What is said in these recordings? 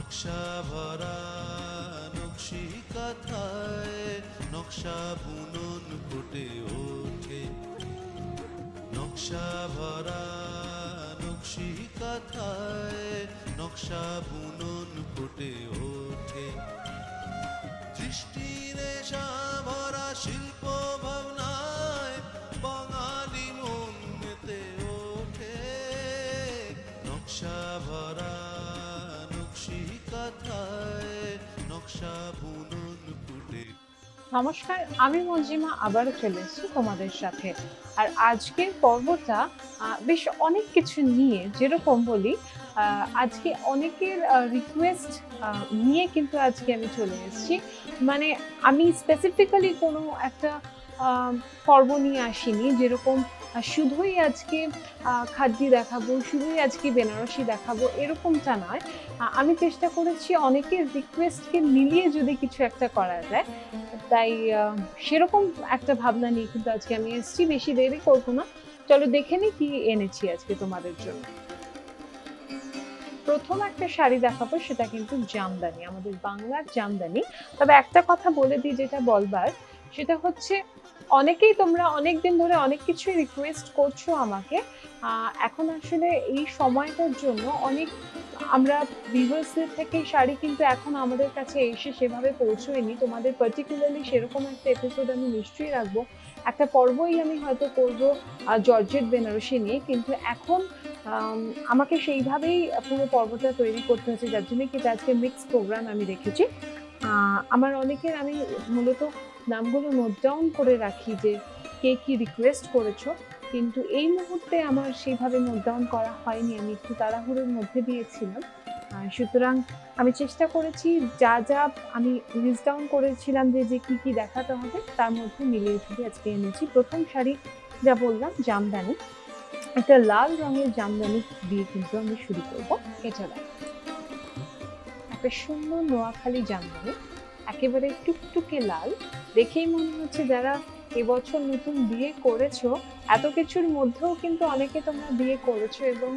নকশা ভরা নকশি কাঁথায় নকশা বুনন ফুটে ওঠে, নকশা ভরা নকশি কাঁথায় নকশা বুনন ফুটে ওঠে। দৃষ্টির নেশা ভরা শিল্প ভাবনায় বাঙালি মন মেতে ওঠে, নকশা ভরা নকশি কাঁথায় নকশা বুনন ফুটে। নমস্কার, আমি মঞ্জিমা আবারও চলে এসেছি তোমাদের সাথে। আর আজকের পর্বটা বেশ অনেক কিছু নিয়ে, যেরকম বলি আজকে অনেকের রিকোয়েস্ট নিয়ে কিন্তু আজকে আমি চলে এসেছি। মানে আমি স্পেসিফিক্যালি কোনো একটা পর্ব নিয়ে আসিনি, যেরকম শুধুই আজকে খাদ্যি দেখাবো, শুধুই আজকে বেনারসি দেখাবো, এরকমটা নয়। আমি চেষ্টা করেছি অনেকের রিকোয়েস্টকে মিলিয়ে যদি কিছু একটা করা যায়, তাই সেরকম একটা ভাবনা নিয়ে কিন্তু আজকে আমি এসেছি। বেশি দেরি করবো না, চলো দেখে নিই কি এনেছি আজকে তোমাদের জন্য। প্রথম একটা শাড়ি দেখাবো, সেটা কিন্তু জামদানি, আমাদের বাংলার জামদানি। তবে একটা কথা বলে দিই, যেটা বলবার সেটা হচ্ছে, অনেকেই তোমরা অনেকদিন ধরে অনেক কিছুই রিকোয়েস্ট করছো আমাকে। এখন আসলে এই সময়টার জন্য অনেক আমরা ভিউয়ার্সদের থেকে শাড়ি কিন্তু এখন আমাদের কাছে এসে সেভাবে পৌঁছয়নি। তোমাদের পার্টিকুলারলি সেরকম একটা এপিসোড আমি নিশ্চয়ই রাখবো, একটা পর্বই আমি হয়তো করবো জর্জেট বেনারসি নিয়ে। কিন্তু এখন আমাকে সেইভাবেই পুরো পর্বটা তৈরি করতে হচ্ছে, যার জন্য কিন্তু আজকে মিক্স প্রোগ্রাম আমি রেখেছি। আমার অনেকের আমি মূলত নামগুলো নোট ডাউন করে রাখি যে কে কি রিকোয়েস্ট করেছো, কিন্তু এই মুহূর্তে আমার সেইভাবে নোট ডাউন করা হয়নি, আমি একটু তাড়াহুড়োর মধ্যে দিয়েছিলাম। সুতরাং আমি চেষ্টা করেছি যা যা আমি লিস্ট ডাউন করেছিলাম যে যে কি কি দেখাতে হবে, তার মধ্যে মিলিয়ে ঝুলিয়ে আজকে এনেছি। প্রথম শাড়ি যা বললাম জামদানি, একটা লাল রঙের জামদানি দিয়ে কিন্তু আমি শুরু করব। এটা একটা সুন্দর নোয়াখালী জামদানি, একেবারে টুকটুকে লাল। দেখেই মনে হচ্ছে যারা এবছর নতুন বিয়ে করেছো, এত কিছুর মধ্যেও কিন্তু অনেকে তোমরা বিয়ে করেছো, এবং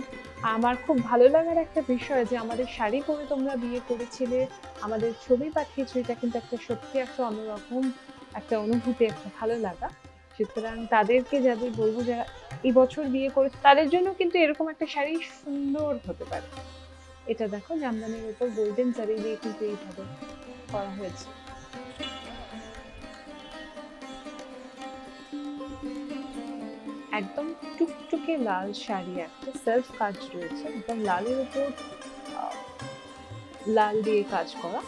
আমার খুব ভালো লাগার একটা বিষয় যে আমাদের শাড়ি পরে তোমরা বিয়ে করেছিলে, আমাদের ছবি পাঠিয়েছো। এটা কিন্তু একটা সত্যি একটা অন্যরকম একটা অনুভূতি, একটা ভালো লাগা। সুতরাং তাদেরকে যাদের বলবো যারা এই বছর বিয়ে করেছে, তাদের জন্য কিন্তু এরকম একটা শাড়ি সুন্দর হতে পারে। এটা দেখো, জামদানির উপর গোল্ডেন জারি দিয়ে কিন্তু এইভাবে করা হয়েছে। একদম টুকটুকে লাল শাড়ি, একটা সেলফ কাজ রয়েছে, একদম লালের উপর লাল দিয়ে কাজ করা।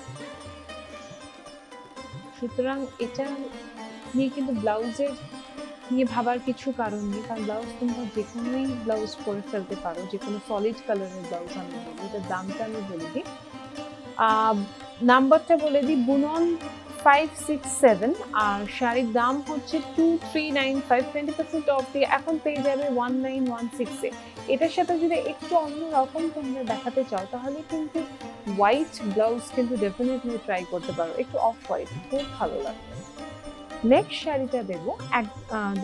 সুতরাং এটা নিয়ে কিন্তু ব্লাউজের নিয়ে ভাবার কিছু কারণ নেই, কারণ ব্লাউজ তোমরা যে কোনোই ব্লাউজ পরে ফেলতে পারো, যে কোনো সলিড কালারের ব্লাউজ। আমি বলি, এটার দামটা আমি বলে দিই, নাম্বারটা বলে দিই, বুনন 567, আর শাড়ির দাম হচ্ছে 2395। 20% অফ দিয়ে এখন পেয়ে যাবে 1916 এ। এটার সাথে যদি একটু অন্যরকম তোমরা দেখাতে চাও, তাহলে কিন্তু হোয়াইট ব্লাউজ কিন্তু ডেফিনেটলি ট্রাই করতে পারো, একটু অফ হোয়াইট, খুব ভালো লাগবে। নেক্সট শাড়িটা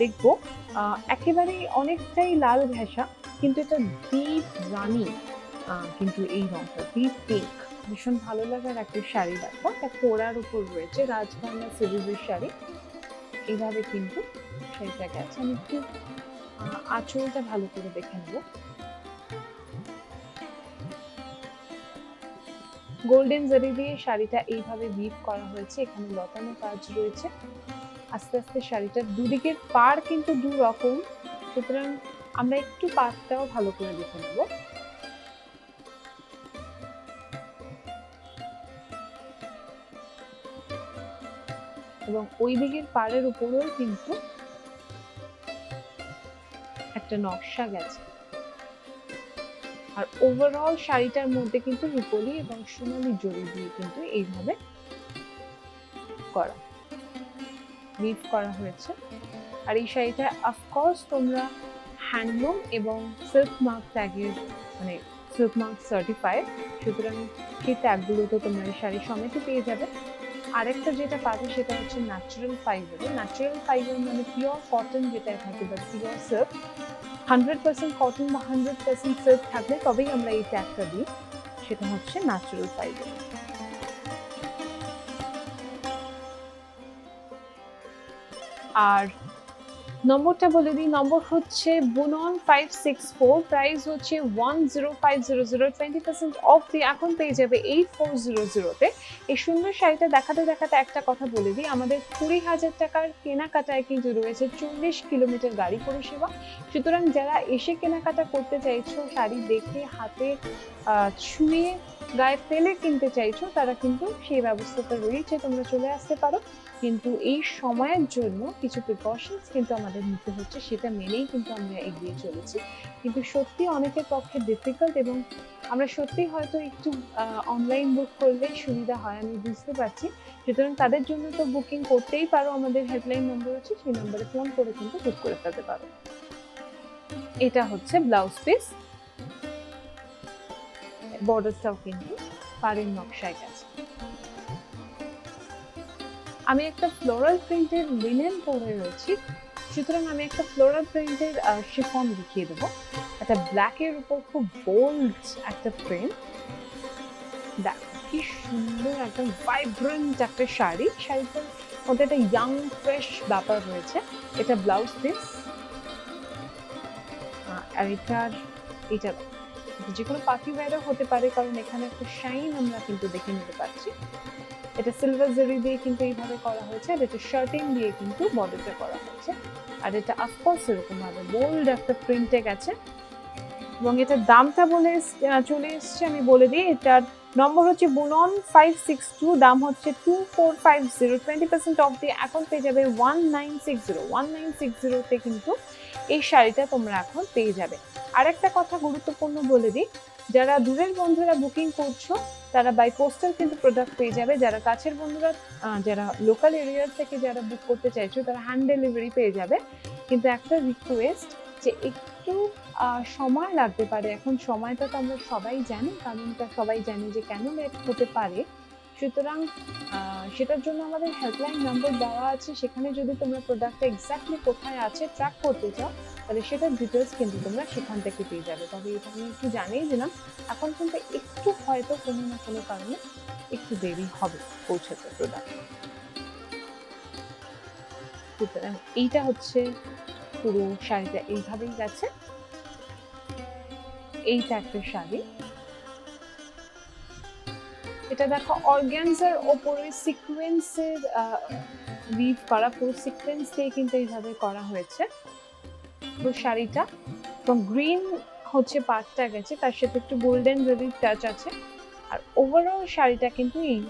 দেখবো একেবারেই অনেকটাই লাল ঘেঁষা, কিন্তু এটা ডিপ রানি, কিন্তু এই রংটা ডিপ পিঙ্ক, ভীষণ ভালো লাগার একটা শাড়ি। দেখো, একটা কোড়ার উপর রয়েছে, রাজবাংলা সিরিজের শাড়ি। এইভাবে কিন্তু শাড়িটা গেছে। আমি একটু আঁচলটা ভালো করে দেখে নেব। গোল্ডেন জারি দিয়ে শাড়িটা এইভাবে উইভ করা হয়েছে, এখানে লতানো কাজ রয়েছে। আস্তে আস্তে শাড়িটার দুদিকের পাড় কিন্তু দু রকম, সুতরাং আমরা একটু পাড়টাও ভালো করে দেখে নেব। এবং ওই দিকের পাড়ের উপরেও কিন্তু একটা নকশা গেছে। আর ওভারঅল শাড়িটার মধ্যে কিন্তু রুপোলি এবং সোনালী জড়ি দিয়ে কিন্তু এইভাবে করা উইভ করা হয়েছে। আর এই শাড়িটা অফকোর্স তোমরা হ্যান্ডলুম এবং সিল্ক মার্ক ট্যাগের, মানে সিল্ক মার্ক সার্টিফাইড, সুতরাং সেই ট্যাগগুলো তো তোমরা এই শাড়ি সমেতই পেয়ে যাবে। আরেকটা যেটা পাবে সেটা হচ্ছে ন্যাচারাল ফাইবার। ন্যাচারাল ফাইবার মানে পিওর কটন যেটা থাকে, বা পিওর সিল্ক। 100% কটন বা 100% সিল্ক থাকলে তবেই আমরা এই ট্যাগটা দিই। সেটা হচ্ছে ন্যাচারাল ফাইবার। আর নম্বরটা বলে দিই, নম্বর হচ্ছে বুনন 564, প্রাইস হচ্ছে 10500, 20% অফ দিয়ে এখন পেয়ে যাবে 8400-তে। এই সুন্দর শাড়িটা দেখাতে দেখাতে একটা কথা বলে দিই, আমাদের 20,000 টাকার কেনাকাটায় কিন্তু রয়েছে 40 কিলোমিটার গাড়ি পরিষেবা। সুতরাং যারা এসে কেনাকাটা করতে চাইছো, শাড়ি দেখে হাতে ছুঁয়ে গায়ে ফেলে কিনতে চাইছো, তারা কিন্তু সেই ব্যবস্থাটা রয়েছে, তোমরা চলে আসতে পারো। কিন্তু এই সময়ের জন্য কিছু প্রিকশনস কিন্তু আমাদের নিতে হচ্ছে, সেটা মেনেই কিন্তু আমরা এগিয়ে চলেছি। কিন্তু সত্যি অনেকের পক্ষে ডিফিকাল্ট, এবং আমরা সত্যি হয়তো একটু অনলাইন বুক করলে সুবিধা হয়, আমি বুঝতে পারছি। সুতরাং তাদের জন্য তো বুকিং করতেই পারো, আমাদের হেল্পলাইন নম্বর আছে, সেই নম্বরে ফোন করে কিন্তু বুক করে ফেলতে পারো। এটা হচ্ছে ব্লাউজ পিস, বর্ডারটাও কিন্তু পাড়ের নকশায় গেছে। আমি একটা ফ্লোরাল প্রিন্টের লিনেন পরে রয়েছি, সুতরাং আমি একটা ফ্লোরাল প্রিন্টের শিফন দেখিয়ে দেবো। একটা ব্ল্যাকের উপর খুব বোল্ড একটা প্রিন্ট, দেখো কি সুন্দর, একদম ভাইব্রেন্ট একটা শাড়ি। শাড়িটার মধ্যে একটা ইয়াং ফ্রেশ ব্যাপার রয়েছে। এটা ব্লাউজ পিস, আর এটা যে কোনো পার্টি ওয়্যারও হতে পারে, কারণ এখানে একটা শাইন আমরা কিন্তু দেখে নিতে পারছি। এটা সিলভার জরি দিয়ে কিন্তু এইভাবে করা হয়েছে, আর এটা শার্টিং দিয়ে কিন্তু বডিতে করা হয়েছে। আর এটা অফকোর্স এরকম ভাবে বোল্ড একটা প্রিন্টে গেছে, এবং এটার দামটা চলে এসছে, আমি বলে দিই। এটার নম্বর হচ্ছে বুনন 562, দাম হচ্ছে 2450, 20% অফ দিয়ে এখন পেয়ে যাবে 1960 কিন্তু এই শাড়িটা তোমরা এখন পেয়ে যাবে। আরেকটা কথা গুরুত্বপূর্ণ বলে দিই, যারা দূরের বন্ধুরা বুকিং করছো তারা বাই পোস্টাল কিন্তু প্রোডাক্ট পেয়ে যাবে। যারা কাছের বন্ধুরা, যারা লোকাল এরিয়া থেকে যারা বুক করতে চাইছো, তারা হ্যান্ড ডেলিভারি পেয়ে যাবে। কিন্তু একটা রিকোয়েস্ট, যে একটু সময় লাগতে পারে। এখন সময়টা তো আমরা সবাই জানি, কারণটা সবাই জানি যে কেন লেট হতে পারে। সুতরাং সেটার জন্য আমাদের হেল্পলাইন নাম্বার দেওয়া আছে, সেখানে যদি তোমরা প্রোডাক্টটা এক্স্যাক্টলি কোথায় আছে ট্র্যাক করতে চাও, তাহলে সেটার ডিটেলস কিন্তু তোমরা সেখান থেকে পেয়ে যাবে। তবে এটা আমি একটু জানিয়ে দিলাম, এখন কিন্তু একটু হয়তো কোনো না কোনো কারণে একটু দেরি হবে পৌঁছাতে প্রোডাক্ট। সুতরাং এইটা হচ্ছে পুরো শাড়িটা, এইভাবেই গেছে। এইটা একটা শাড়ি, এটা দেখো অর্গানজার ওপরে সিকোয়েন্সের উইভ করা, পুরো সিকোয়েন্স দিয়ে কিন্তু এইভাবে করা হয়েছে পুরো শাড়িটা। এবং গ্রিন হচ্ছে পার্টটা গেছে, তার সাথে একটু গোল্ডেন জরি টাচ আছে। আর ওভারঅল শাড়িটা কিন্তু এই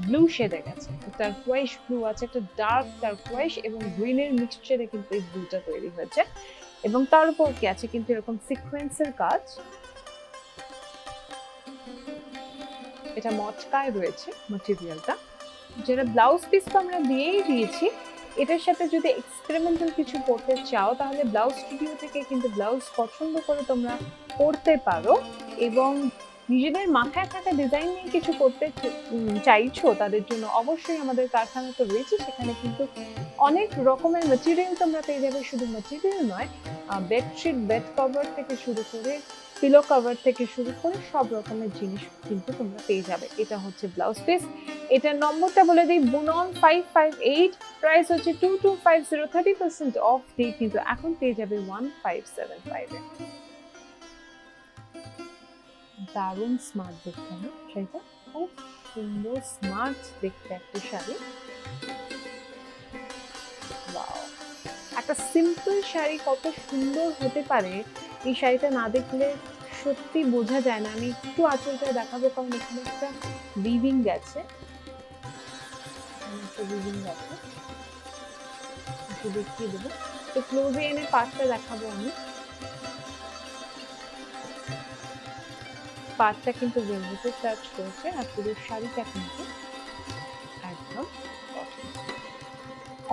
ব্লু শেডে গেছে, টার্কোয়াইশ ব্লু আছে, একটা ডার্ক টার্কোয়াইশ এবং গ্রিনের মিক্সচারে কিন্তু এই ব্লুটা তৈরি হয়েছে। এবং তার উপর কি আছে কিন্তু এরকম সিকোয়েন্সের কাজ, এটা মটকায় রয়েছে ম্যাটেরিয়ালটা। যেটা ব্লাউজ পিস তো আমরা দিয়েই দিয়েছি, এটার সাথে যদি এক্সপেরিমেন্টাল কিছু করতে চাও, তাহলে ব্লাউজ স্টুডিও থেকে কিন্তু ব্লাউজ পছন্দ করে তোমরা করতে পারো। এবং নিজেদের মাথায় থাকা ডিজাইন নিয়ে কিছু করতে চাইছো, তাদের জন্য অবশ্যই আমাদের কারখানা তো রয়েছে, সেখানে কিন্তু অনেক রকমের ম্যাটেরিয়াল তোমরা পেয়ে যাবে। শুধু ম্যাটেরিয়াল নয়, বেডশিট, বেড কভার থেকে শুরু করে পিলো কভার থেকে শুরু করে সব রকমের জিনিস কিন্তু তোমরা পেয়ে যাবে। এটা হচ্ছে ব্লাউজ পিস। এটার নম্বরটা বলে দিই, বুনন 558, প্রাইস হচ্ছে 2250, 30% অফ দিয়ে কিন্তু এখন পেয়ে যাবে 1575 এ। দারুণ স্মার্ট দেখতে না শাড়িটা, খুব সুন্দর স্মার্ট দেখতে একটা শাড়ি। ওয়াও, একটা সিম্পল শাড়ি কত সুন্দর হতে পারে এই শাড়িটা না দেখলে সত্যি বোঝা যায় না। আমি একটু আঁচলটা দেখাবো, কারণ এখানে একটা উইভিং গেছে, একটু দেখিয়ে দেবো। তো ক্লোজে এনে পাটটা দেখাবো আমি। পাটটা কিন্তু ভেলভেটের টাচ করেছে, আর পুরো শাড়িটা কিন্তু একদম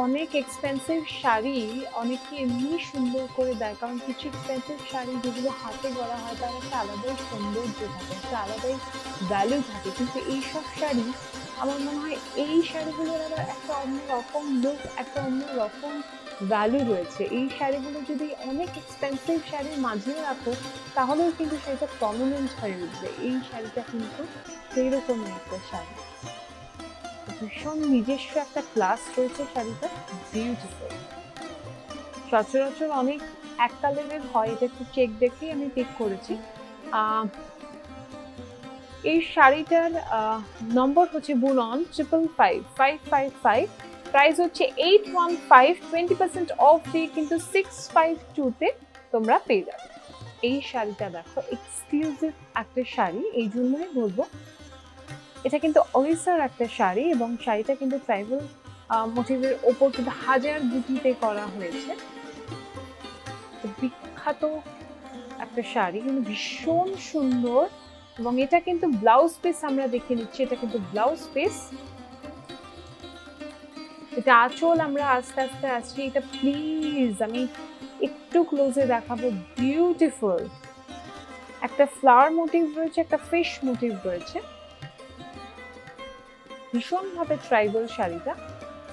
অনেক এক্সপেন্সিভ শাড়ি অনেকে এমনি সুন্দর করে দেয়, কারণ কিছু এক্সপেন্সিভ শাড়ি যেগুলো হাতে গড়া হয় তার একটা আলাদাই সৌন্দর্য থাকে, একটা আলাদাই ভ্যালু থাকে। কিন্তু এইসব শাড়ি আমার মনে হয় এই শাড়িগুলোর আবার একটা অন্যরকম লুক, একটা অন্যরকম ভ্যালু রয়েছে। এই শাড়িগুলো যদি অনেক এক্সপেন্সিভ শাড়ির মাঝেও রাখো তাহলেও কিন্তু শাড়িটা প্রমিনেন্ট হয়ে উঠবে। এই শাড়িটা কিন্তু সেইরকমই একটা শাড়ি, ভীষণ নিজস্ব একটা ক্লাস রয়েছে শাড়িটা, বিউটিফুল। সচরাচর অনেক এক কালারের হয়, এটা একটু চেক দেখেই আমি পিক করেছি। এই শাড়িটার নম্বর হচ্ছে বুনন 555 প্রাইস হচ্ছে 815, 20% অফ দিয়ে কিন্তু 652 তে তোমরা পেয়ে যাবে। এই শাড়িটা দেখো এক্সক্লুসিভ একটা শাড়ি, এই জন্যই বলবো এটা কিন্তু ওড়িশার একটা শাড়ি এবং শাড়িটা কিন্তু ট্রাইবাল মোটিভের ওপর কিন্তু হাজার বুটিতে করা হয়েছে। বিখ্যাত একটা শাড়ি, কিন্তু ভীষণ সুন্দর। এবং এটা কিন্তু ব্লাউজ পিস আমরা দেখে নিচ্ছি, এটা কিন্তু ব্লাউজ পিস। এটা আঁচল আমরা আস্তে আস্তে আসছি, এটা প্লিজ আমি একটু ক্লোজে দেখাবো। বিউটিফুল একটা ফ্লাওয়ার মোটিভ রয়েছে, একটা ফিশ মোটিভ রয়েছে, ভীষণ ভাবে ট্রাইবাল শাড়িটা,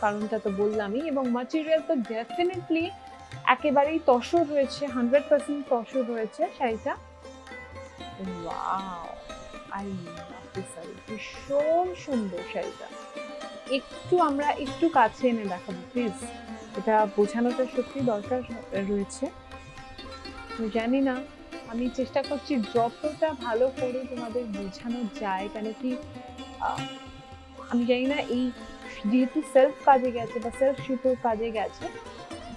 কারণটা তো বললামই। এবং ম্যাটেরিয়াল তো ডেফিনেটলি একেবারেই তসর রয়েছে, 100% তসর রয়েছে শাড়িটা। Wow, I love this sari, ভীষণ সুন্দর শাড়িটা। আমরা একটু কাছে এনে দেখাবো প্লিজ, এটা বোঝানোটা সত্যি দরকার রয়েছে। জানি না, আমি চেষ্টা করছি যতটা ভালো করে তোমাদের বোঝানো যায়, কেন কি আমি জানি না, এই যেহেতু সেলফ কাজে গেছে বা সেলফ শুটের কাজে গেছে,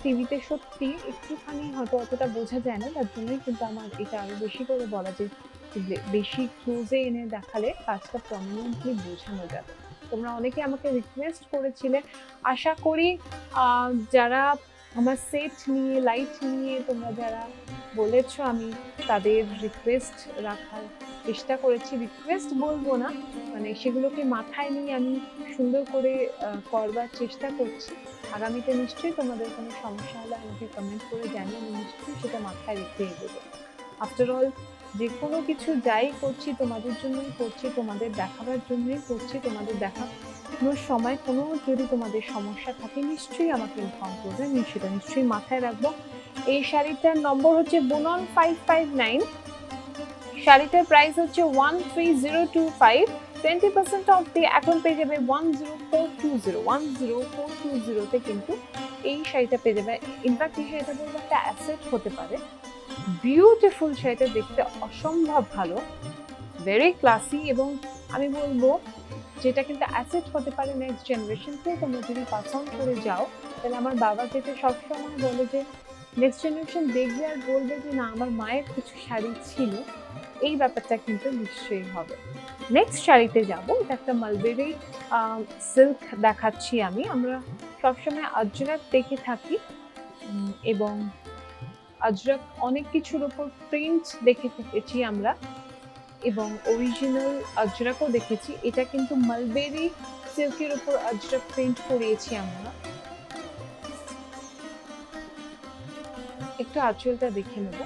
টিভিতে সত্যি একটুখানি হয়তো অতটা বোঝা যায় না, তার জন্যই কিন্তু আমার এটা আরো বেশি করে বলা, যে বেশি ক্লোজে এনে দেখালে কাজটা প্রমিনেন্টলি বোঝানো যাবে। তোমরা অনেকে আমাকে রিকোয়েস্ট করেছিলে, আশা করি যারা আমার সেট নিয়ে, লাইট নিয়ে তোমরা যারা বলেছো, আমি তাদের রিকোয়েস্ট রাখার চেষ্টা করেছি। রিকোয়েস্ট বলবো না, মানে সেগুলোকে মাথায় নিয়ে আমি সুন্দর করে করবার চেষ্টা করছি। আগামীতে নিশ্চয়ই তোমাদের কোনো সমস্যা হলে আমাকে কমেন্ট করে জানিয়ে, আমি নিশ্চয়ই সেটা মাথায় রেখে এগোবো। আফটার অল যে কোনো কিছু যাই করছি তোমাদের জন্যই করছি, তোমাদের দেখাবার জন্যই করছি। তোমাদের দেখানোর সময় কোনো যদি তোমাদের সমস্যা থাকে নিশ্চয়ই আমাকে ইনফর্ম করবে, আমি সেটা নিশ্চয়ই মাথায় রাখবো। এই শাড়িটার নম্বর হচ্ছে বুনন 559, শাড়িটার প্রাইস হচ্ছে 13025, 20% অফ দিয়ে এখন পেয়ে যাবে 10420 তে কিন্তু এই শাড়িটা পেয়ে যাবে। ইনফ্যাক্ট এই শাড়িটা বলবো একটা অ্যাসেট হতে পারে। বিউটিফুল শাড়িটা দেখতে অসম্ভব ভালো, ভেরি ক্লাসি, এবং আমি বলবো যেটা কিন্তু অ্যাসেট হতে পারে নেক্সট জেনারেশনকে। তোমরা যদি পাস অন করে যাও, তাহলে আমার বাবা যেটা সবসময় বলে যে নেক্সট জেনারেশন দেখবে আর বলবে যে না, আমার মায়ের কিছু শাড়ি ছিল, এই ব্যাপারটা কিন্তু নিশ্চয়ই হবে। নেক্সট শাড়িতে যাব, এটা একটা মালবেরি সিল্ক দেখাচ্ছি আমি। আমরা সবসময় আজরাক দেখে থাকি এবং আজরাক অনেক কিছুর উপর প্রিন্ট দেখে থেকেছি আমরা, এবং অরিজিনাল আজরাকও দেখেছি। এটা কিন্তু মালবেরি সিল্কের উপর আজরাক প্রিন্ট করিয়েছি আমরা। একটু আঁচলটা দেখে নেব।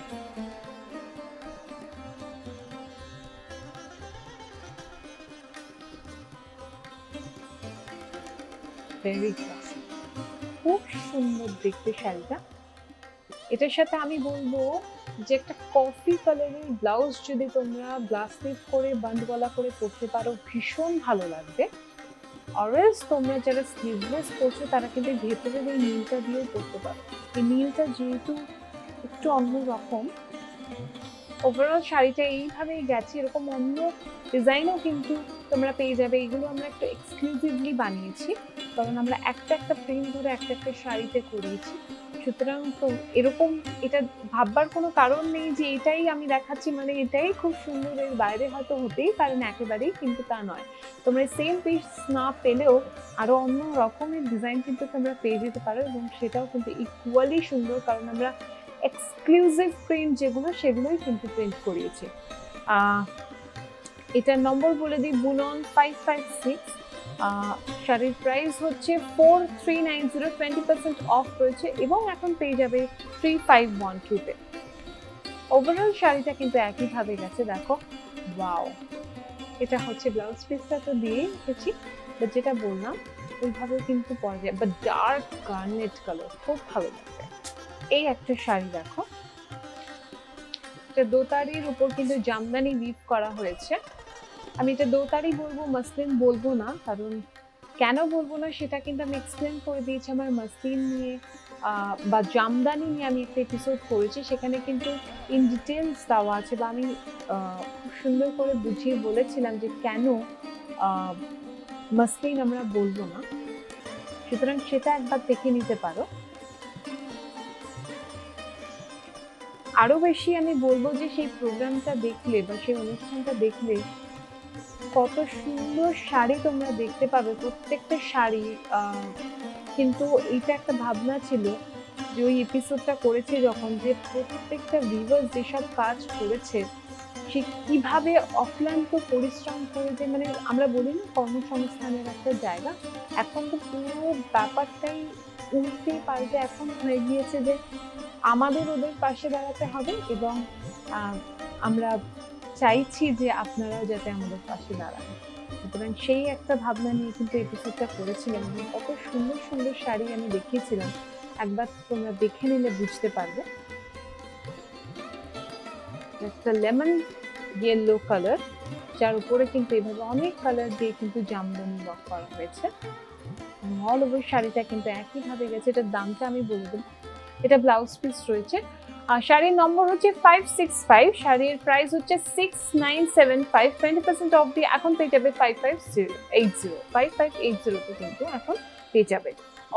ভেরি ক্লাসি, খুব সুন্দর দেখতে শাড়িটা। এটার সাথে আমি বলবো যে একটা কফি কালারের ব্লাউজ যদি তোমরা গ্লাস স্লিভ করে বান্ড গলা করে পরতে পারো, ভীষণ ভালো লাগবে। অরেলস তোমরা যারা স্লিভলেস পরছো তারা কিন্তু ভেতরের এই নীলটা দিয়েও পরতে পারো। এই নীলটা যেহেতু একটু অন্যরকম, ওভারঅল শাড়িটা এইভাবেই গেছে। এরকম অন্য ডিজাইনও কিন্তু তোমরা পেয়ে যাবে। এগুলো আমরা একটু এক্সক্লুসিভলি বানিয়েছি, কারণ আমরা একটা একটা প্রিন্ট ধরে একটা একটা শাড়িতে করিয়েছি। সুতরাং তো এরকম এটা ভাববার কোনো কারণ নেই যে এটাই আমি দেখাচ্ছি মানে এটাই খুব সুন্দর, এর বাইরে হয়তো হতেই পারে না একেবারেই, কিন্তু তা নয়। তোমরা সেম পিস না পেলেও আরো অন্য রকমের ডিজাইন কিন্তু তোমরা পেয়ে যেতে পারো, এবং সেটাও কিন্তু ইকুয়ালি সুন্দর, কারণ আমরা এক্সক্লুসিভ প্রিন্ট যেগুলো সেগুলোই কিন্তু প্রিন্ট করিয়েছি। এটার নম্বর বলে দিই, বুনন 556। শাড়ির প্রাইস হচ্ছে 4390, 20% অফ রয়েছে এবং এখন পেয়ে যাবে 3512 তে। ওভারঅল শাড়িটা কিন্তু একইভাবে গেছে, দেখো ওয়াও। এটা হচ্ছে ব্লাউজ পিসটা তো দিয়েই রেখেছি, বাট যেটা বললাম ওইভাবে কিন্তু পরা যায়, বাট ডার্ক গার্নেট কালার খুব ভালো লাগবে। এই একটা শাড়ি দেখো, এটা দোতারির উপর কিন্তু জামদানি উইভ করা হয়েছে। আমি এটা দোতারি বলবো, মাসলিন বলবো না, কারণ কেন বলবো না সেটা কিন্তু আমি এক্সপ্লেন করে দিয়েছি আমার মাসলিন নিয়ে বা জামদানি নিয়ে আমি একটা এপিসোড করেছি, সেখানে কিন্তু ইন ডিটেলস দেওয়া আছে, বা আমি খুব সুন্দর করে বুঝিয়ে বলেছিলাম যে কেন মাসলিন আমরা বলবো না, সুতরাং সেটা একবার দেখে নিতে পারো। আরো বেশি আমি বলবো যে সেই প্রোগ্রামটা দেখলে বা সেই অনুষ্ঠানটা দেখলে কত সুন্দর শাড়ি তোমরা দেখতে পাবে, প্রত্যেকটা শাড়ি। কিন্তু এইটা একটা ভাবনা ছিল যে ওই এপিসোডটা করেছে যখন, যে প্রত্যেকটা ভিউয়ার্স যেসব কাজ করেছে সে কিভাবে অক্লান্ত পরিশ্রম করে, যে মানে আমরা বলি না কর্মসংস্থানের একটা জায়গা, এখন তো পুরো ব্যাপারটাই উল্টে পাল্টে এখন হয়ে গিয়েছে যে আমাদের ওদের পাশে দাঁড়াতে হবে, এবং আমরা চাইছি যে আপনারাও যাতে আমাদের পাশে দাঁড়ান। সুতরাং সেই একটা ভাবনা নিয়ে কিন্তু এপিসোডটা করেছিলাম, এবং কত সুন্দর সুন্দর শাড়ি আমি দেখিয়েছিলাম, একবার তোমরা দেখে নিলে বুঝতে পারবে। একটা লেমন ইয়েলো কালার, যার উপরে কিন্তু এভাবে অনেক কালার দিয়ে কিন্তু জামদানি ওয়ার্ক করা হয়েছে, অল ওভার শাড়িটা কিন্তু একইভাবে গেছে। এটার দামটা আমি বলে দেবো, এটা ব্লাউজ পিস রয়েছে, আর শাড়ির নম্বর হচ্ছে 565, শাড়ির প্রাইস হচ্ছে 6975, 20% অফ দিয়ে এখন পেয়ে যাবে 5580 তে কিন্তু এখন পেয়ে যাবে।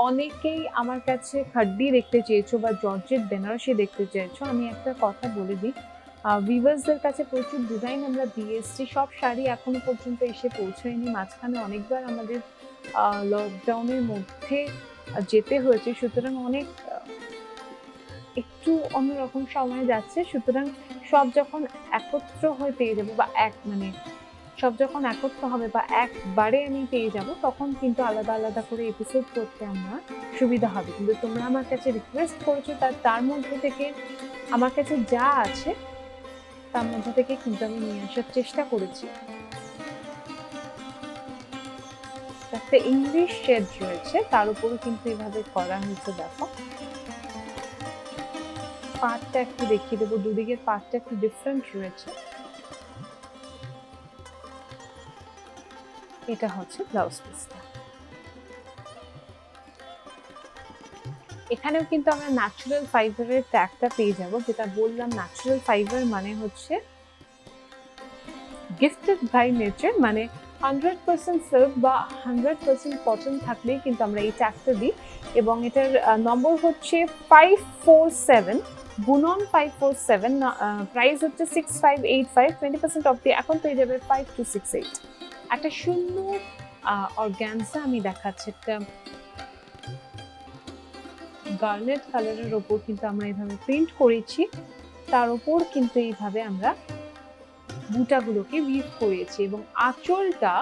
অনেকেই আমার কাছে খাড্ডি দেখতে চেয়েছো বা জর্জেট বেনারসি দেখতে চেয়েছো, আমি একটা কথা বলে দিই, ভিউয়ার্সদের কাছে প্রচুর ডিজাইন আমরা দিয়ে এসেছি, সব শাড়ি এখনো পর্যন্ত এসে পৌঁছায়নি, মাঝখানে অনেকবার আমাদের লকডাউনের মধ্যে যেতে হয়েছে, সুতরাং অনেক একটু অন্যরকম সময় যাচ্ছে, সুতরাং সব যখন একত্র হয়ে পেয়ে যাবো বা সব যখন একত্র হবে বা একবারে আমি পেয়ে যাব, তখন কিন্তু আলাদা আলাদা করে এপিসোড করতে আমার সুবিধা হবে। কিন্তু তোমরা আমার কাছে রিকোয়েস্ট করেছো, তার মধ্যে থেকে আমার কাছে যা আছে তার মধ্যে থেকে কিন্তু আমি নিয়ে আসার চেষ্টা করেছি। একটা ইংলিশ শেড রয়েছে, তার উপরে কিন্তু এভাবে করা হয়েছে, দেখো পার্টটা একটু দেখিয়ে দেবো, দুদিকের পার্টটা একটু ডিফারেন্ট রয়েছে। এটা হচ্ছে ব্লাউজ পিসটা। এখানেও কিন্তু আমরা ন্যাচারাল ফাইবারের ট্যাগটা পেয়ে যাব, যেটা বললাম ন্যাচারাল ফাইবার মানে হচ্ছে গিফটেড বাই নেচার, মানে 100% সিল্ক বা 100% কটন থাকলেই কিন্তু আমরা এই ট্যাগটা দিই, এবং এটার নম্বর হচ্ছে 547, বুনন 547, প্রাইস হচ্ছে 6585, 20% অফ দিয়ে এখন পেয়ে যাবে 5268। একটা সুন্দর অর্গানজা আমি দেখাচ্ছি, একটা গার্নেট কালারের ওপর কিন্তু আমরা এইভাবে প্রিন্ট করেছি, তার উপর কিন্তু এইভাবে আমরা বুটাগুলোকে উইভ করেছি, এবং আঁচলটা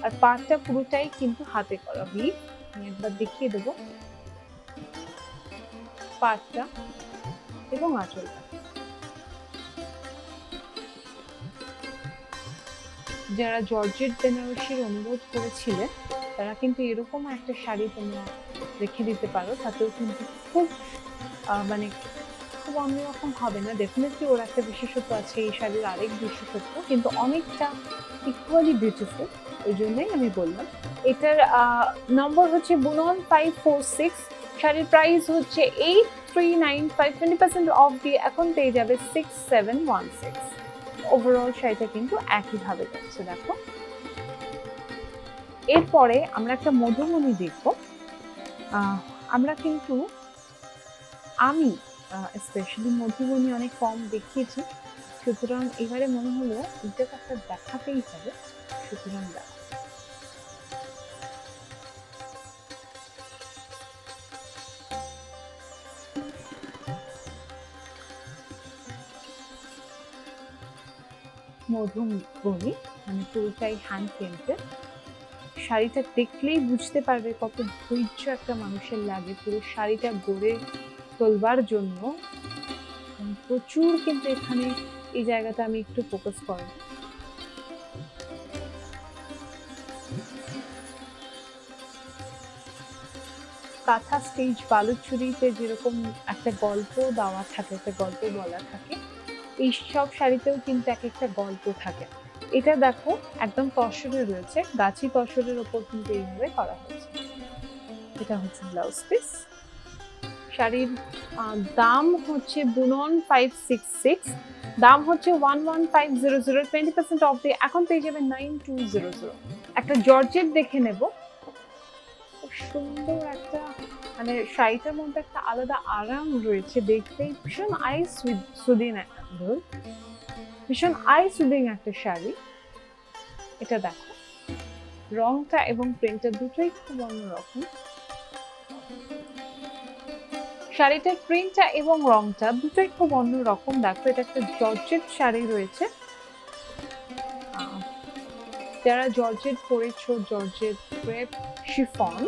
আর পাটটা পুরোটাই কিন্তু হাতে করা উইভ। আমি একবার দেখিয়ে দেবো পাটটা এবং আঁচলটা। যারা জর্জেট বেনারসির অনুরোধ করেছিলেন তারা কিন্তু এরকম একটা শাড়ি তোমরা রেখে দিতে পারো, তাতেও কিন্তু খুব খুব অন্যরকম হবে না। ডেফিনেটলি ওর একটা বিশেষত্ব আছে, এই শাড়ির আরেক বিশেষত্ব, কিন্তু অনেকটা ইকুয়ালি বিউটিফুল, ওই জন্যই আমি বললাম। এটার নম্বর হচ্ছে বুনন 546, শাড়ির প্রাইস হচ্ছে 8395, 20% অফ দিয়ে এখন পেয়ে যাবে 6716। ওভারঅল শাড়িটা কিন্তু একইভাবে যাচ্ছে, দেখো। এরপরে আমরা একটা মধুমণি দেখবো। আমরা কিন্তু আমি স্পেশালি মধুবনী অনেক কম দেখিয়েছি, সুতরাং এবারে মনে হলো এটাকে একটা দেখাতেই হবে, সুতরাং মধুবনী মানে পুরোটাই হ্যান্ড পেন্টেড। শাড়িটা দেখলেই বুঝতে পারবে কত ধৈর্য একটা মানুষের লাগে পুরো শাড়িটা গড়ে তোলবার জন্য। প্রচুর কিন্তু এখানে এই জায়গাটা আমি একটু ফোকাস করি। কাঁথা স্টিচ বালুচুরিতে যেরকম একটা গল্প দেওয়া থাকে, একটা গল্প বলা থাকে, এই সব শাড়িতেও কিন্তু এক একটা গল্প থাকে। এটা দেখো একদম তসরে রয়েছে, গাছি তসরের ওপর কিন্তু এইভাবে করা হয়েছে। এটা হচ্ছে ব্লাউজ পিস। শাড়ির দাম হচ্ছে বুনন 566, দাম হচ্ছে 11500, 20% অফ দিয়ে এখন পেয়ে যাবে 9200। একটা জর্জেট দেখে নেব, খুব সুন্দর একটা, মানে শাড়িটার মধ্যে একটা আলাদা আরাম রয়েছে, দেখতেই ভীষণ সুদিং ভীষণ সুদিং একটা শাড়ি। এটা দেখো রংটা এবং প্রিন্টটা দুটোই খুব অন্যরকম। শাড়িটার প্রিন্টটা এবং রংটা দুটোই খুব অন্যরকম। দেখো এটা একটা জর্জেট শাড়ি রয়েছে, যারা জর্জেট পরেছো, জর্জেট ক্রেপ শিফন,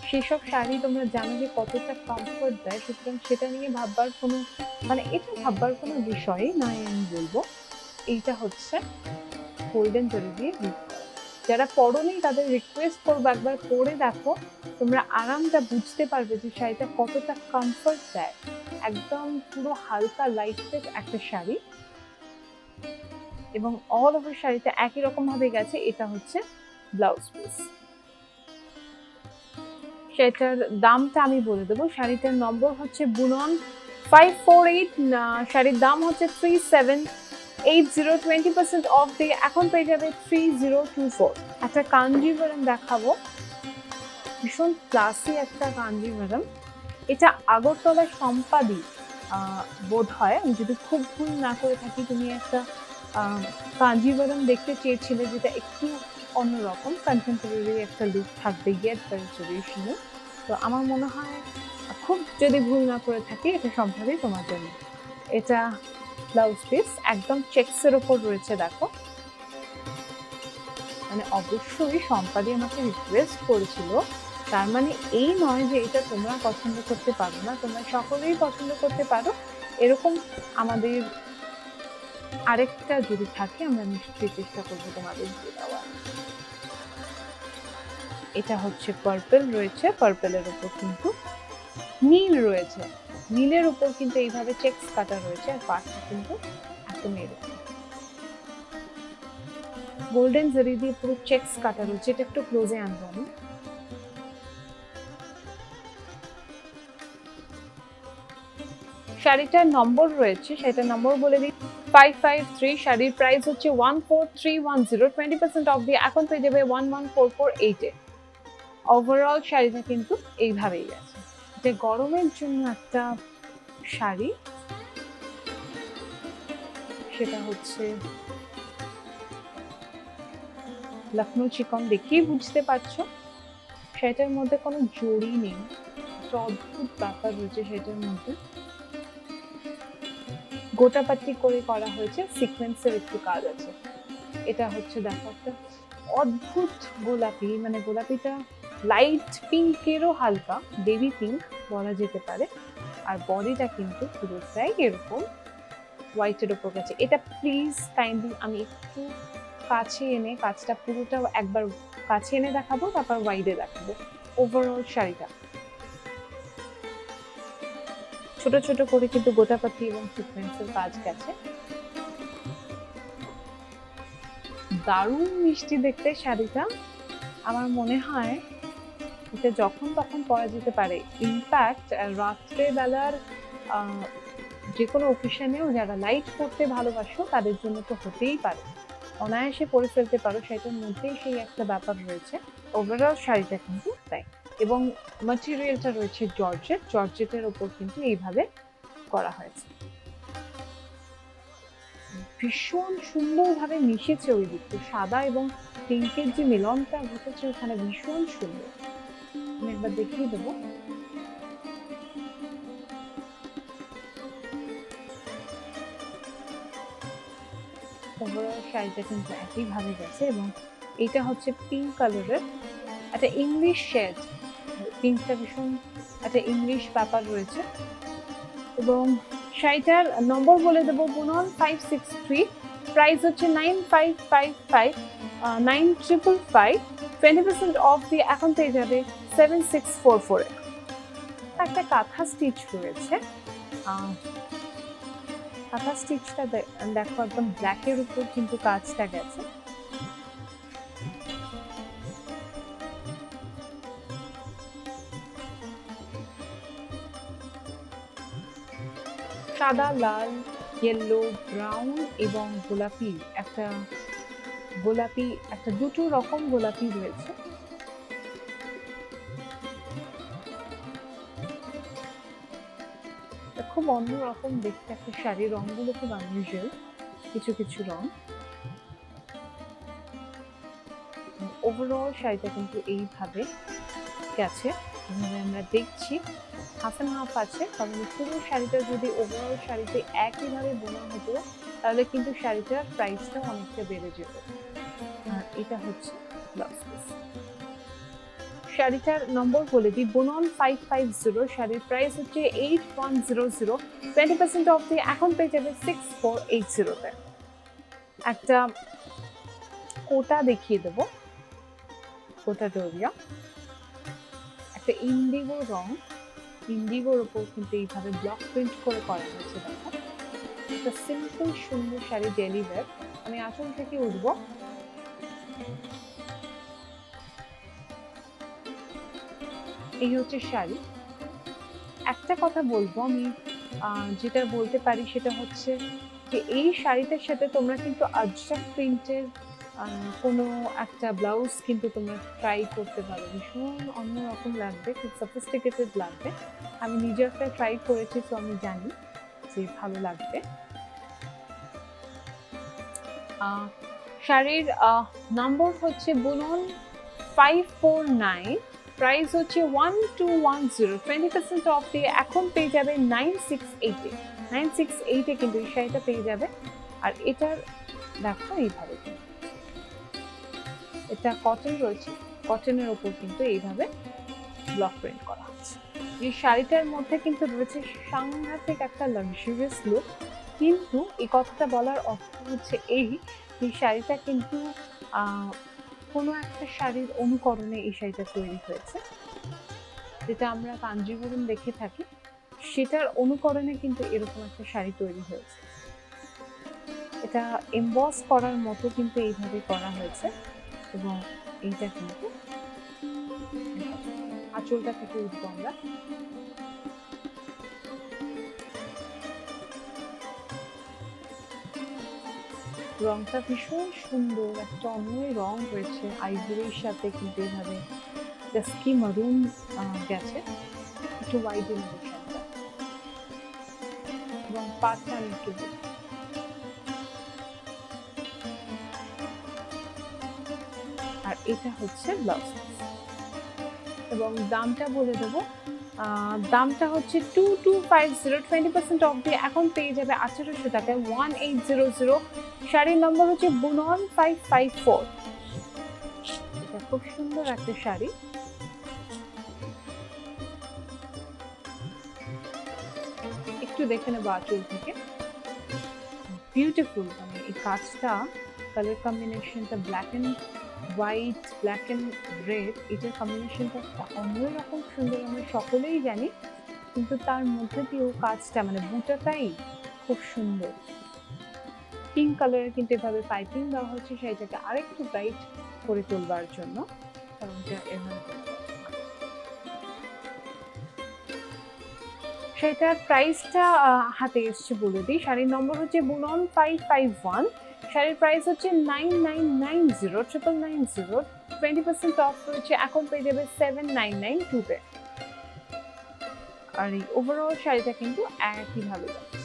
সেসব শাড়ি তোমরা জানো যে কতটা কমফোর্ট দেয়, সুতরাং সেটা নিয়ে ভাববার কোনো, মানে এটা ভাববার কোনো বিষয়ই নয় আমি বলবো। এইটা হচ্ছে গোল্ডেন জরি দিয়ে গিফট করা। যারা পরোনি তাদের রিকোয়েস্ট করবো একবার পরে দেখো, তোমরা আরামটা বুঝতে পারবে যে শাড়িটা কতটা কমফোর্ট দেয়। একদম পুরো হালকা লাইট ওয়েট একটা শাড়ি এবং অল ওভার শাড়িটা একই রকম ভাবে গেছে। এটা হচ্ছে ব্লাউজ পিস। সেটার দামটা আমি বলে দেবো। শাড়িটার নম্বর হচ্ছে বুনন 548, শাড়ির দাম হচ্ছে 3780, 20% অফ দিয়ে এখন পেয়ে যাবে 3024। একটা কাঞ্জিভারাম দেখাবো, ভীষণ ক্লাসি একটা কাঞ্জিভারাম। এটা আগরতলা সম্পাদি বোধ হয়, আমি যদি খুব ভুল না করে থাকি। তুমি একটা কাঞ্জিভারাম দেখতে চেয়েছিলে যেটা একটু অন্যরকম, কন্টেম্পোরারি একটা লুক থাকবে, গেট ভেরি ট্রেডিশনাল। তো আমার মনে হয়, খুব যদি ভুল না করে থাকি, এটা সম্ভবই তোমার জন্য। এটা ব্লাউজ পিস একদম চেক্সের ওপর রয়েছে। দেখো, মানে অবশ্যই সম্পাদি আমাকে রিকোয়েস্ট করেছিল, তার মানে এই নয় যে এটা তোমরা পছন্দ করতে পারো না, তোমরা সকলেই পছন্দ করতে পারো। এরকম আমাদের আরেকটা যদি থাকে আমরা নিশ্চয়ই চেষ্টা করবো তোমাদের দিয়ে দেওয়ার। এটা হচ্ছে পার্পল রয়েছে, পার্পলের উপর কিন্তু নীল রয়েছে, নীলের উপর কিন্তু এইভাবে চেক্স কাটা রয়েছে, আর পাটটা কিন্তু একদম এরকম গোল্ডেন জরি দিয়ে পুরো চেক্স কাটা রয়েছে। এটা একটু ক্লোজে আনবো আমি। শাড়িটার নম্বর রয়েছে, সেটার নম্বর বলে দিই 553। শাড়ির প্রাইস হচ্ছে 14310, 20% অফ দিয়ে এখন পেয়ে যাবে 11448 এ। ওভারঅল শাড়িটা কিন্তু এইভাবেই গেছে। এটা গরমের জন্য একটা শাড়ি, সেটা হচ্ছে লখনৌ চিকন, দেখেই বুঝতে পারছো। সেটার মধ্যে কোনো জড়ি নেই, একটা অদ্ভুত ব্যাপার রয়েছে সেটার মধ্যে। গোটাপাটি করে করা হয়েছে, সিকোয়েন্সের একটু কাজ আছে। এটা হচ্ছে দেখো একটা অদ্ভুত গোলাপি, মানে গোলাপিটা লাইট পিঙ্কেরও হালকা বেবি পিঙ্ক বলা যেতে পারে, আর বডিটা কিন্তু পুরোটাই এরকম হোয়াইটের উপর গেছে। এটা প্লিজ কাইন্ডলি আমি একটু কাছে এনে, কাজটা পুরোটা একবার কাছে এনে দেখাবো, তারপর ওয়াইডে দেখাবো। ওভারঅল শাড়িটা ছোট ছোট করে কিন্তু গোটাপাতি এবং সিকোয়েন্সের কাজ গেছে। দারুণ মিষ্টি দেখতে শাড়িটা। আমার মনে হয় এটা যখন তখন পরা যেতে পারে। ইনফ্যাক্ট রাত্রে বেলার যে কোনো অকেশনেও যারা লাইট পরতে ভালোবাসো তাদের জন্য তো হতেই পারে, অনায়াসে পরে ফেলতে পারো, সেটার মধ্যেই সেই একটা ব্যাপার রয়েছে। ওভারঅল শাড়িটা কিন্তু তাই, এবং ম্যাটেরিয়ালটা রয়েছে জর্জেট, জর্জেটের ওপর কিন্তু এইভাবে করা হয়েছে। ভীষণ সুন্দরভাবে মিশেছে ওই দিকটা, সাদা এবং পিঙ্কের যে মিলনটা ঘটেছে ওখানে ভীষণ সুন্দর। আমি একবার দেখিয়ে দেবো। ওভারঅল শাড়িটা কিন্তু একইভাবে গেছে, এবং এটা হচ্ছে পিঙ্ক কালারের একটা ইংলিশ শেড। পিঙ্কটা ভীষণ একটা ইংলিশ ব্যাপার রয়েছে। এবং শাড়িটার নম্বর বলে দেবো বুনন 563, প্রাইস হচ্ছে 9555, 9555, 20% অফ দিয়ে এখন পেয়ে যাবে 7644 এ। একটা কাঁথা স্টিচ রয়েছে, কাঁথা স্টিচটা দেখো একদম ব্ল্যাকের উপর কিন্তু কাজটা গেছে। সাদা, লাল, ইয়েলো, ব্রাউন এবং গোলাপি, দুটো রকম গোলাপি রয়েছে। খুব অন্যরকম দেখতে একটা শাড়ি, রংগুলো খুব আনইউজুয়াল, কিছু কিছু রং। ওভারঅল শাড়িটা কিন্তু এইভাবে গেছে, যেভাবে আমরা দেখছি হাফ অ্যান্ড হাফ আছে, কারণ পুরো শাড়িটা যদি ওভারঅল শাড়িতে একইভাবে বোনা হতো তাহলে কিন্তু শাড়িটার প্রাইসটা অনেকটা বেড়ে যেত। আর এটা হচ্ছে ব্লাউজ পিস। শাড়িটার নম্বর বলে দিই, বোনন 550, শাড়ির প্রাইস হচ্ছে 8100, 20% অফ দিয়ে এখন পেয়ে যাবে 6480 তে। একটা কোটা দেখিয়ে দেব, কোটা ডোরিয়া, একটা ইন্ডিগো রং, ইন্ডিগোর উপর কিন্তু এইভাবে ব্লক প্রিন্ট করে করা হয়েছে। দেখো একটা সিম্পল সুন্দর শাড়ি, ডেলি ওয়্যার। আমি আঁচল থেকে উঠবো, এই হচ্ছে শাড়ি। একটা কথা বলবো আমি, যেটা বলতে পারি সেটা হচ্ছে যে এই শাড়িটার সাথে তোমরা কিন্তু আজরাক প্রিন্টের কোনো একটা ব্লাউজ কিন্তু তোমরা ট্রাই করতে পারো, ভীষণ অন্যরকম লাগবে, খুব সফিস্টিকেটেড লাগবে। আমি নিজে একটা ট্রাই করেছি, তো আমি জানি যে ভালো লাগবে। শাড়ির নম্বর হচ্ছে বুনন 549, প্রাইস হচ্ছে 1210, 20% অফ দিয়ে এখন পেয়ে যাবে 968 এ। 968 এ কিন্তু এই শাড়িটা পেয়ে যাবে। আর এটার দেখো এইভাবে, এটা কটন রয়েছে, কটনের ওপর কিন্তু এইভাবে ব্লক প্রিন্ট করা হচ্ছে। এই শাড়িটার মধ্যে কিন্তু রয়েছে সাংঘাতিক একটা লাক্সারিয়াস লুক, কিন্তু এই কথাটা বলার অর্থ হচ্ছে এই শাড়িটা কিন্তু কোনো একটা শাড়ির অনুকরণে এই শাড়িটা তৈরি হয়েছে, যেটা আমরা কাঞ্জিভরম দেখে থাকি, সেটার অনুকরণে কিন্তু এরকম একটা শাড়ি তৈরি হয়েছে। এটা এমবস করার মতো কিন্তু এইভাবে করা হয়েছে, এবং এইটা কিন্তু আঁচলটা থেকে উঠবো আমরা। রংটা ভীষণ সুন্দর, একটা অন্য রং হয়েছে, আইভরির সাথে কিন্তু এইভাবে ডাস্কি মারুন গেছে, একটু ওয়াইডেন শাড়িটা, এবং পাটটা আমি একটু দেখি। আর এটা হচ্ছে ব্লাউজ পিস, এবং দামটা বলে দেবো, দামটা হচ্ছে 2250, 20% অফ দিয়ে এখন পেয়ে যাবে 1800 টাকায় 1800। শাড়ির নম্বর হচ্ছে বুনন 554। এটা খুব সুন্দর একটা শাড়ি, একটু দেখে নেবো আঁচল থেকে, বিউটিফুল। মানে এই কাজটা, কালার কম্বিনেশনটা black and white, black and red, এটার কম্বিনেশনটা অন্যরকম সুন্দর, আমরা সকলেই জানি, কিন্তু তার মধ্যে দিয়েও কাজটা, মানে বুটাটাই খুব সুন্দর। পিঙ্ক কালারের কিন্তু এভাবে পাইপিং দেওয়া হচ্ছে শাড়িটাকে আরেকটু ব্রাইট করে তোলবার জন্য, কারণ এভাবে। সেটার প্রাইসটা হাতে এসছে বলে দিই, শাড়ির নম্বর হচ্ছে বুনন 551, শাড়ির প্রাইস হচ্ছে 9990, 990, 20% অফ রয়েছে, এখন পেয়ে যাবে 7992 তে। আর এই ওভারঅল শাড়িটা কিন্তু একইভাবে যাচ্ছে।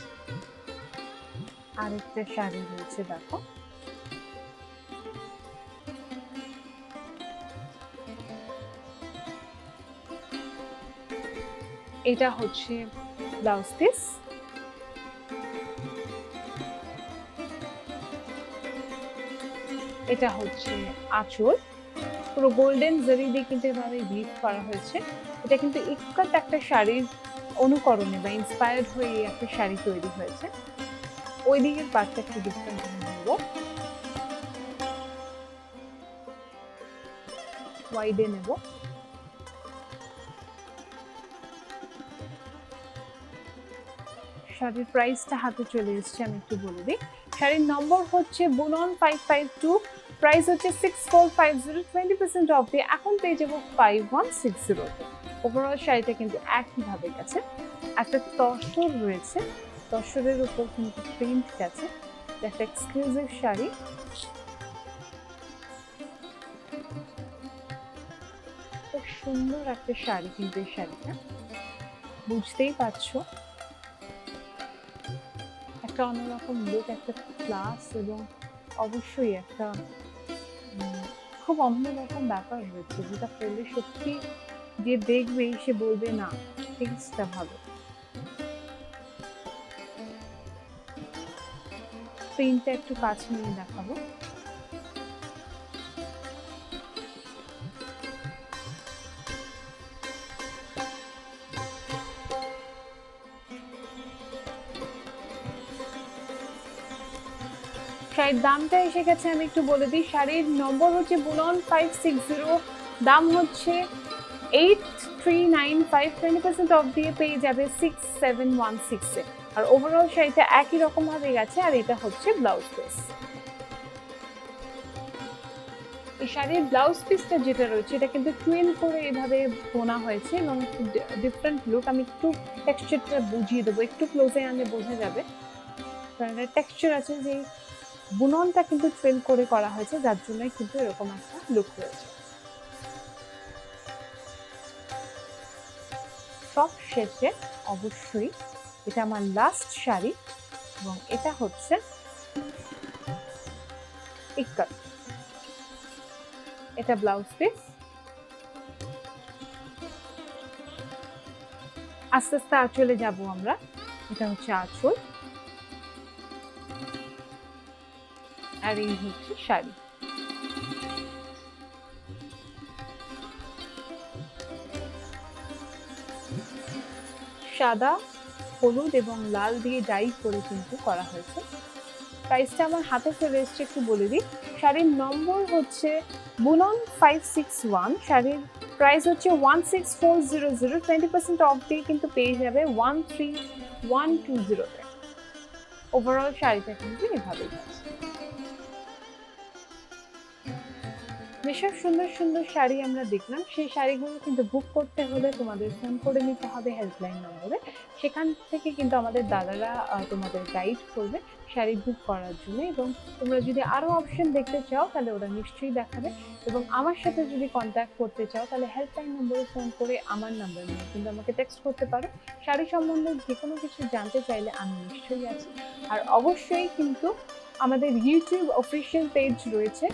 আরেকটা শাড়ি রয়েছে, দেখো এটা হচ্ছে ব্লাউজ পিস, এটা হচ্ছে আঁচল, পুরো গোল্ডেন জারি দিয়ে কিন্তু এভাবে ভিভ করা হয়েছে। এটা কিন্তু ইক্কাত একটা শাড়ির অনুকরণে বা ইন্সপায়ার্ড হয়ে একটা শাড়ি তৈরি হয়েছে। ওই দিকের পার্টটা একটু ডিফারেন্ট নেব, ওয়াইডে নেব। শাড়ির প্রাইসটা হাতে চলে এসেছে, আমি একটু বলে দিই। শাড়ির নম্বর হচ্ছে বুনন 552, প্রাইস হচ্ছে 6450, 20% অফ দিয়ে এখন পেয়ে যাবো 5160। ওভারঅল শাড়িটা কিন্তু একইভাবে গেছে। একটা তসর রয়েছে, তসরের উপর কিন্তু প্রিন্ট গেছে, একটা এক্সক্লুসিভ শাড়ি। খুব সুন্দর একটা শাড়ি কিন্তু এই শাড়িটা, বুঝতেই পারছো একটা অন্যরকম লুক, একটা ক্লাস এবং অবশ্যই একটা খুব অন্যরকম ব্যাপার রয়েছে, যেটা পড়লে সত্যি যে দেখবে সে বলবে না টেক্সটটা ভালো। প্রিন্টটা একটু কাছে নিয়ে দেখাবো। শাড়ির দামটা এসে গেছে, আমি একটু বলে দিই। শাড়ির নম্বর হচ্ছে বুনন 560, দাম হচ্ছে 8395, 20% অফ দিয়ে পেয়ে যাবে 6716 এ। আর ওভারঅল শাড়িটা একই রকম ভাবে গেছে, আর এটা হচ্ছে ব্লাউজ পিস। এই শাড়ির ব্লাউজ পিসটা যেটা রয়েছে এটা কিন্তু টুইন করে এভাবে বোনা হয়েছে এবং ডিফারেন্ট লুক। আমি একটু টেক্সচারটা বুঝিয়ে দেবো, একটু ক্লোজে আনলে বোঝা যাবে। কারণ টেক্সচার আছে যে বুননটা কিন্তু টুইন করে করা হয়েছে, যার জন্যই কিন্তু এরকম একটা লুক রয়েছে। সব শেষে অবশ্যই এটা আমার লাস্ট শাড়ি এবং এটা হচ্ছে ইক্কাত। এটা ব্লাউজ পিস। আস্তে আস্তে আঁচলে যাব আমরা। এটা হচ্ছে আঁচল, আর এই হচ্ছে শাড়ি। সাদা, হলুদ এবং লাল দিয়ে ডাই করে কিন্তু করা হয়েছে। প্রাইসটা আমার হাতে চলে এসছে, একটু বলে দিই। শাড়ির নম্বর হচ্ছে বুনন 561, শাড়ির প্রাইস হচ্ছে 16400, 20% অফ দিয়ে কিন্তু পেয়ে যাবে 13120 তে। ওভারঅল শাড়িটা কিন্তু এভাবেই আছে। যেসব সুন্দর সুন্দর শাড়ি আমরা দেখলাম, সেই শাড়িগুলো কিন্তু বুক করতে হলে তোমাদের ফোন করে নিতে হবে হেল্পলাইন নম্বরে। সেখান থেকে কিন্তু আমাদের দাদারা তোমাদের গাইড করবে শাড়ি বুক করার জন্য। এবং তোমরা যদি আরও অপশন দেখতে চাও তাহলে ওরা নিশ্চয়ই দেখাবে। এবং আমার সাথে যদি কন্ট্যাক্ট করতে চাও তাহলে হেল্পলাইন নম্বরে ফোন করে আমার নাম্বার নিয়ে কিন্তু আমাকে টেক্সট করতে পারো। শাড়ি সম্বন্ধে যে কোনো কিছু জানতে চাইলে আমি নিশ্চয়ই আছি। আর অবশ্যই কিন্তু আমাদের ইউটিউব অফিসিয়াল পেজ রয়েছে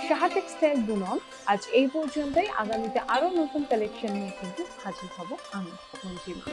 সাহা টেক্সটাইল বুনন। আজ এই পর্যন্তই, আগামীতে আরো নতুন কালেকশন নিয়ে কিন্তু হাজির হব আমি, মঞ্জিমা।